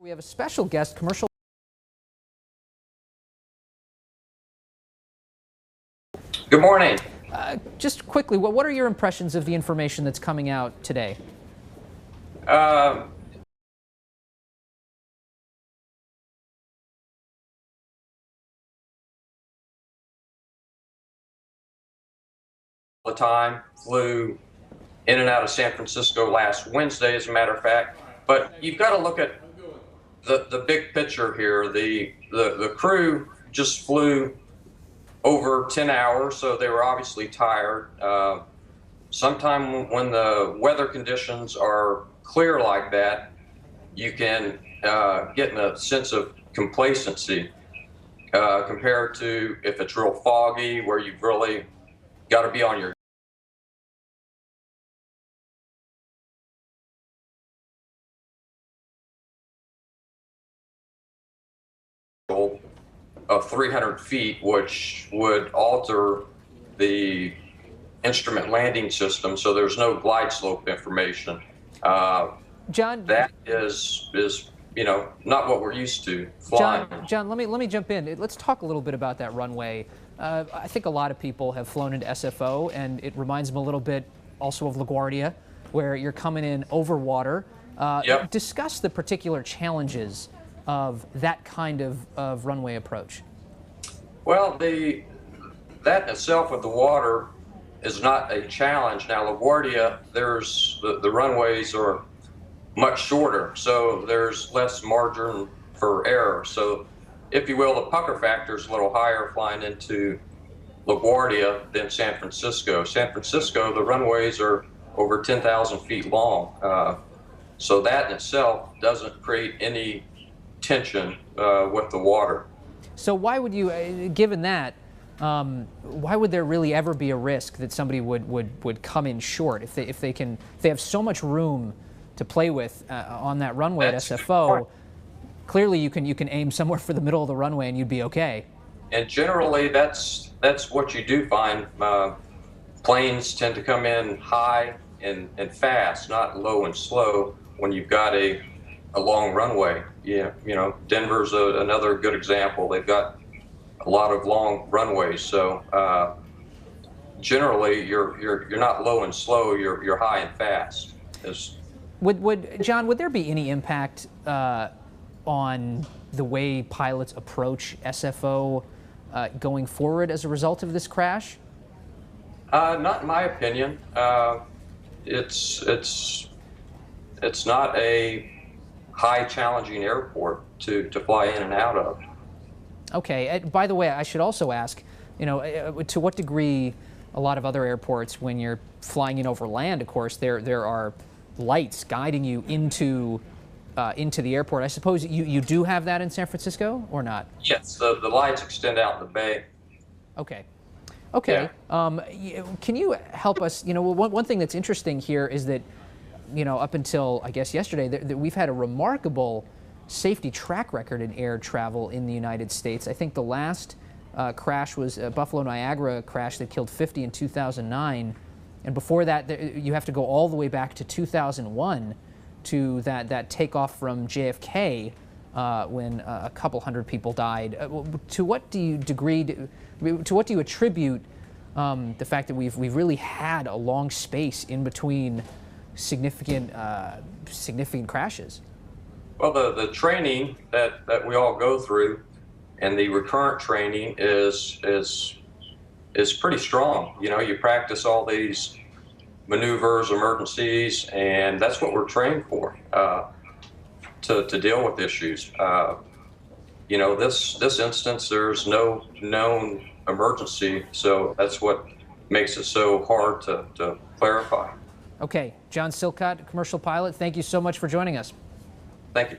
We have a special guest, commercial. Good morning. Just quickly, what are your impressions of the information that's coming out today? All the time, flew in and out of San Francisco last Wednesday, as a matter of fact. But you've got to look at the big picture here. The crew just flew over 10 hours, so they were obviously tired. Sometime when the weather conditions are clear like that, you can get in a sense of complacency compared to if it's real foggy, where you've really got to be on your of 300 feet, which would alter the instrument landing system, so there's no glide slope information. John, that is not what we're used to flying. John, let me jump in. Let's talk a little bit about that runway. I think a lot of people have flown into SFO, and it reminds them a little bit also of LaGuardia, where you're coming in over water. Yep. Discuss the particular challenges of that kind of runway approach. Well, that in itself with the water is not a challenge. Now, LaGuardia, there's the runways are much shorter, so there's less margin for error. So, if you will, the pucker factor is a little higher flying into LaGuardia than San Francisco. San Francisco, the runways are over 10,000 feet long. So that in itself doesn't create any tension with the water. So why would you, given that, why would there really ever be a risk that somebody would come in short if they have so much room to play with on that runway at SFO? Clearly, you can aim somewhere for the middle of the runway and you'd be okay. And generally, that's what you do find. Planes tend to come in high and fast, not low and slow when you've got a long runway. Yeah, Denver's another good example. They've got a lot of long runways, so generally you're not low and slow. You're high and fast. John, would there be any impact on the way pilots approach SFO going forward as a result of this crash? Not in my opinion. It's not a high challenging airport to fly in and out of. Okay. By the way, I should also ask, to what degree a lot of other airports, when you're flying in over land, of course, there are lights guiding you into the airport. I suppose you do have that in San Francisco, or not? Yes, the lights extend out in the bay. Okay. Okay. Yeah. Can you help us? One thing that's interesting here is that, up until, I guess, yesterday, we've had a remarkable safety track record in air travel in the United States. I think the last crash was a Buffalo Niagara crash that killed 50 in 2009. And before that, you have to go all the way back to 2001 to that takeoff from JFK when a couple hundred people died. To what do you attribute the fact that we've really had a long space in between significant crashes? Well, the training that we all go through, and the recurrent training is pretty strong. You practice all these maneuvers, emergencies, and that's what we're trained for, to deal with issues. This instance, there's no known emergency, so that's what makes it so hard to clarify. Okay, John Silcott, commercial pilot, thank you so much for joining us. Thank you.